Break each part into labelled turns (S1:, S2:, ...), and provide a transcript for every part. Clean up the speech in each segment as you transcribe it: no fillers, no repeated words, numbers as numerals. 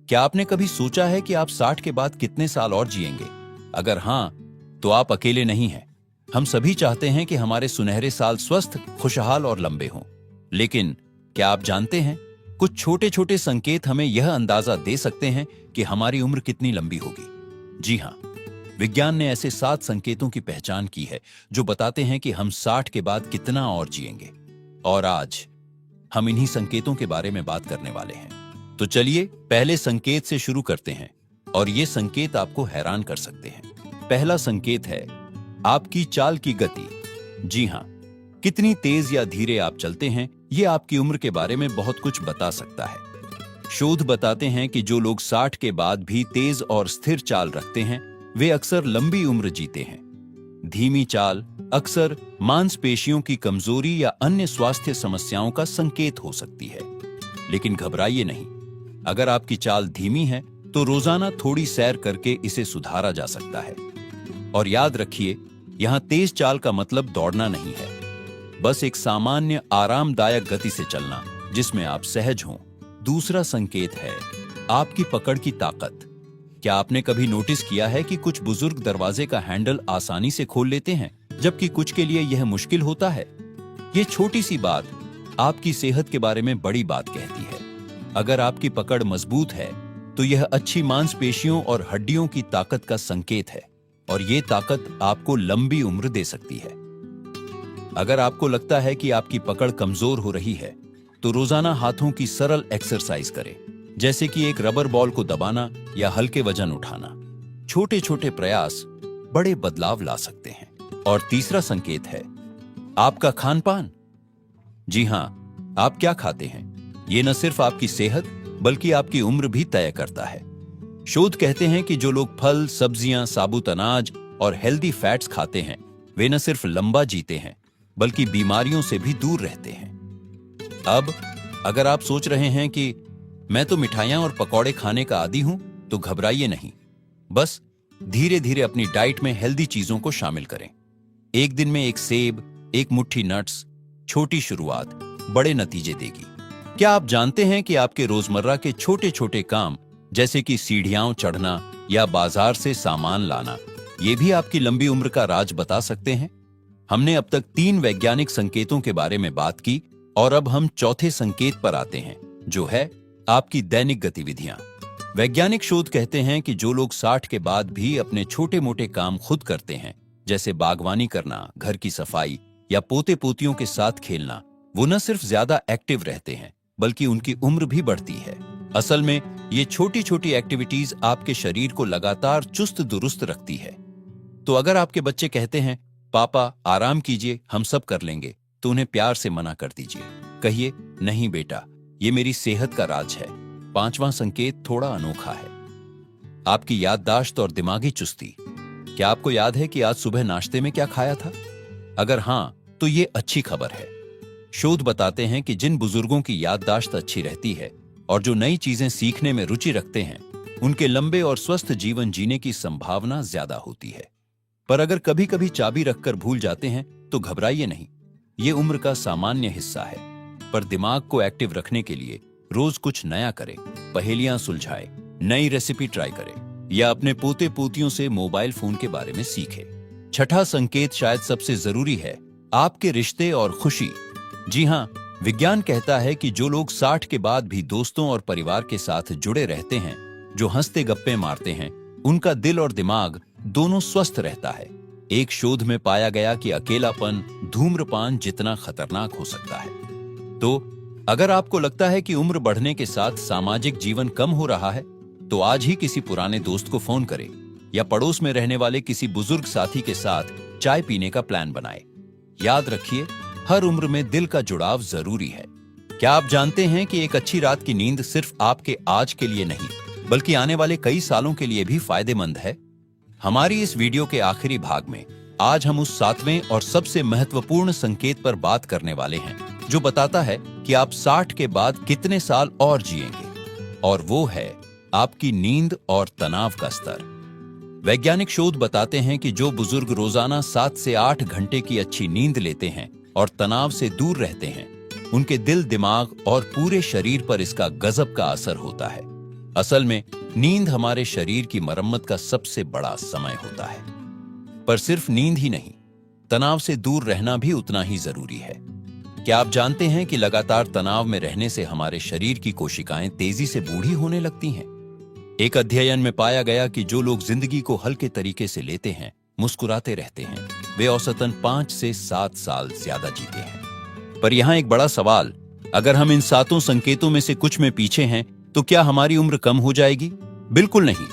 S1: क्या आपने कभी सोचा है कि आप 60 के बाद कितने साल और जिएंगे? अगर हां, तो आप अकेले नहीं हैं। हम सभी चाहते हैं कि हमारे सुनहरे साल स्वस्थ, खुशहाल और लंबे हों। लेकिन क्या आप जानते हैं, कुछ छोटे छोटे संकेत हमें यह अंदाजा दे सकते हैं कि हमारी उम्र कितनी लंबी होगी। जी हां, विज्ञान ने ऐसे 7 संकेतों की पहचान की है जो बताते हैं कि हम 60 के बाद कितना और जिएंगे। और आज हम इन्हीं संकेतों के बारे में बात करने वाले हैं। तो चलिए पहले संकेत से शुरू करते हैं, और ये संकेत आपको हैरान कर सकते हैं। पहला संकेत है आपकी चाल की गति। जी हां, कितनी तेज या धीरे आप चलते हैं, ये आपकी उम्र के बारे में बहुत कुछ बता सकता है। शोध बताते हैं कि जो लोग 60 के बाद भी तेज और स्थिर चाल रखते हैं, वे अक्सर लंबी उम्र जीते हैं। धीमी चाल अक्सर मांसपेशियों की कमजोरी या अन्य स्वास्थ्य समस्याओं का संकेत हो सकती है। लेकिन घबराइए नहीं, अगर आपकी चाल धीमी है तो रोजाना थोड़ी सैर करके इसे सुधारा जा सकता है। और याद रखिए, यहां तेज चाल का मतलब दौड़ना नहीं है, बस एक सामान्य आरामदायक गति से चलना जिसमें आप सहज हों। दूसरा संकेत है आपकी पकड़ की ताकत। क्या आपने कभी नोटिस किया है कि कुछ बुजुर्ग दरवाजे का हैंडल आसानी से खोल लेते हैं, जबकि कुछ के लिए यह मुश्किल होता है? यह छोटी सी बात आपकी सेहत के बारे में बड़ी बात कहती है। अगर आपकी पकड़ मजबूत है तो यह अच्छी मांसपेशियों और हड्डियों की ताकत का संकेत है, और यह ताकत आपको लंबी उम्र दे सकती है। अगर आपको लगता है कि आपकी पकड़ कमजोर हो रही है, तो रोजाना हाथों की सरल एक्सरसाइज करें, जैसे कि एक रबर बॉल को दबाना या हल्के वजन उठाना। छोटे छोटे प्रयास बड़े बदलाव ला सकते हैं। और तीसरा संकेत है आपका खान पान। जी हां, आप क्या खाते हैं, ये न सिर्फ आपकी सेहत बल्कि आपकी उम्र भी तय करता है। शोध कहते हैं कि जो लोग फल, सब्जियां, साबुत अनाज और हेल्दी फैट्स खाते हैं, वे न सिर्फ लंबा जीते हैं बल्कि बीमारियों से भी दूर रहते हैं। अब अगर आप सोच रहे हैं कि मैं तो मिठाइयां और पकौड़े खाने का आदी हूं, तो घबराइए नहीं। बस धीरे धीरे अपनी डाइट में हेल्दी चीजों को शामिल करें। एक दिन में एक सेब, एक मुट्ठी नट्स, छोटी शुरुआत बड़े नतीजे देगी। क्या आप जानते हैं कि आपके रोजमर्रा के छोटे छोटे काम, जैसे कि सीढ़ियां चढ़ना या बाजार से सामान लाना, ये भी आपकी लंबी उम्र का राज बता सकते हैं? हमने अब तक 3 वैज्ञानिक संकेतों के बारे में बात की, और अब हम चौथे संकेत पर आते हैं, जो है आपकी दैनिक गतिविधियां। वैज्ञानिक शोध कहते हैं कि जो लोग 60 के बाद भी अपने छोटे मोटे काम खुद करते हैं, जैसे बागवानी करना, घर की सफाई या पोते पोतियों के साथ खेलना, वो न सिर्फ ज्यादा एक्टिव रहते हैं बल्कि उनकी उम्र भी बढ़ती है। असल में ये छोटी छोटी एक्टिविटीज आपके शरीर को लगातार चुस्त दुरुस्त रखती है। तो अगर आपके बच्चे कहते हैं पापा आराम कीजिए, हम सब कर लेंगे, तो उन्हें प्यार से मना कर दीजिए। कहिए नहीं बेटा, ये मेरी सेहत का राज है। 5वां संकेत थोड़ा अनोखा है आपकी याददाश्त और दिमागी चुस्ती। क्या आपको याद है कि आज सुबह नाश्ते में क्या खाया था? अगर हां, तो ये अच्छी खबर है। शोध बताते हैं कि जिन बुजुर्गों की याददाश्त अच्छी रहती है और जो नई चीजें सीखने में रुचि रखते हैं, उनके लंबे और स्वस्थ जीवन जीने की संभावना ज्यादा होती है। पर अगर कभी कभी चाबी रखकर भूल जाते हैं, तो घबराइए नहीं, ये उम्र का सामान्य हिस्सा है। पर दिमाग को एक्टिव रखने के लिए रोज कुछ नया करें, पहेलियां सुलझाएं, नई रेसिपी ट्राई करें या अपने पोते पोतियों से मोबाइल फोन के बारे में सीखें। छठा संकेत शायद सबसे जरूरी है, आपके रिश्ते और खुशी। जी हां, विज्ञान कहता है कि जो लोग 60 के बाद भी दोस्तों और परिवार के साथ जुड़े रहते हैं, जो हंसते गप्पे मारते हैं, उनका दिल और दिमाग दोनों स्वस्थ रहता है। एक शोध में पाया गया कि अकेलापन धूम्रपान जितना खतरनाक हो सकता है। तो अगर आपको लगता है कि उम्र बढ़ने के साथ सामाजिक जीवन कम हो रहा है, तो आज ही किसी पुराने दोस्त को फोन करें या पड़ोस में रहने वाले किसी बुजुर्ग साथी के साथ चाय पीने का प्लान बनाएं। याद रखिए, हर उम्र में दिल का जुड़ाव जरूरी है। क्या आप जानते हैं कि एक अच्छी रात की नींद सिर्फ आपके आज के लिए नहीं, बल्कि आने वाले कई सालों के लिए भी फायदेमंद है? हमारी इस वीडियो के आखिरी भाग में आज हम उस 7वें और सबसे महत्वपूर्ण संकेत पर बात करने वाले हैं, जो बताता है कि आप 60 के बाद कितने साल और जिएंगे, और वो है आपकी नींद और तनाव का स्तर। वैज्ञानिक शोध बताते हैं कि जो बुजुर्ग रोजाना 7 से 8 घंटे की अच्छी नींद लेते हैं और तनाव से दूर रहते हैं, उनके दिल, दिमाग और पूरे शरीर पर इसका गजब का असर होता है। असल में नींद हमारे शरीर की मरम्मत का सबसे बड़ा समय होता है। पर सिर्फ नींद ही नहीं, तनाव से दूर रहना भी उतना ही जरूरी है। क्या आप जानते हैं कि लगातार तनाव में रहने से हमारे शरीर की कोशिकाएं तेजी से बूढ़ी होने लगती हैं? एक अध्ययन में पाया गया कि जो लोग जिंदगी को हल्के तरीके से लेते हैं, मुस्कुराते रहते हैं, वे औसतन 5 से 7 साल ज्यादा जीते हैं। पर यहां एक बड़ा सवाल, अगर हम इन 7 संकेतों में से कुछ में पीछे हैं, तो क्या हमारी उम्र कम हो जाएगी? बिल्कुल नहीं।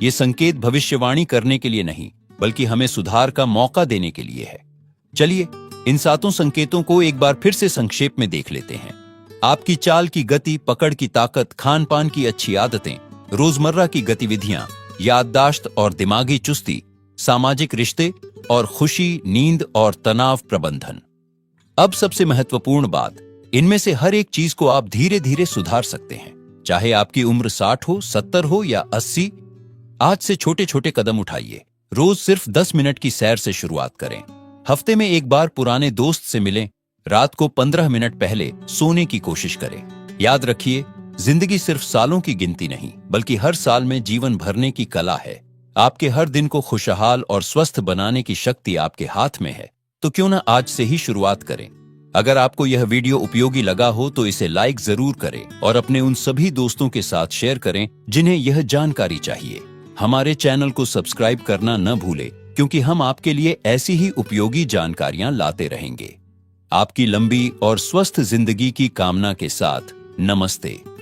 S1: ये संकेत भविष्यवाणी करने के लिए नहीं, बल्कि हमें सुधार का मौका देने के लिए है। चलिए इन 7 संकेतों को एक बार फिर से संक्षेप में देख लेते हैं। आपकी चाल की गति, पकड़ की ताकत, खान पान की अच्छी आदतें, रोजमर्रा की गतिविधियां, याददाश्त और दिमागी चुस्ती, सामाजिक रिश्ते और खुशी, नींद और तनाव प्रबंधन। अब सबसे महत्वपूर्ण बात, इनमें से हर एक चीज को आप धीरे धीरे सुधार सकते हैं। चाहे आपकी उम्र 60 हो, 70 हो या 80, आज से छोटे छोटे कदम उठाइए। रोज सिर्फ 10 मिनट की सैर से शुरुआत करें। हफ्ते में एक बार पुराने दोस्त से मिलें। रात को 15 मिनट पहले सोने की कोशिश करें। याद रखिए, जिंदगी सिर्फ सालों की गिनती नहीं, बल्कि हर साल में जीवन भरने की कला है। आपके हर दिन को खुशहाल और स्वस्थ बनाने की शक्ति आपके हाथ में है। तो क्यों ना आज से ही शुरुआत करें। अगर आपको यह वीडियो उपयोगी लगा हो तो इसे लाइक जरूर करें और अपने उन सभी दोस्तों के साथ शेयर करें जिन्हें यह जानकारी चाहिए। हमारे चैनल को सब्सक्राइब करना न भूलें, क्योंकि हम आपके लिए ऐसी ही उपयोगी जानकारियां लाते रहेंगे। आपकी लंबी और स्वस्थ जिंदगी की कामना के साथ, नमस्ते।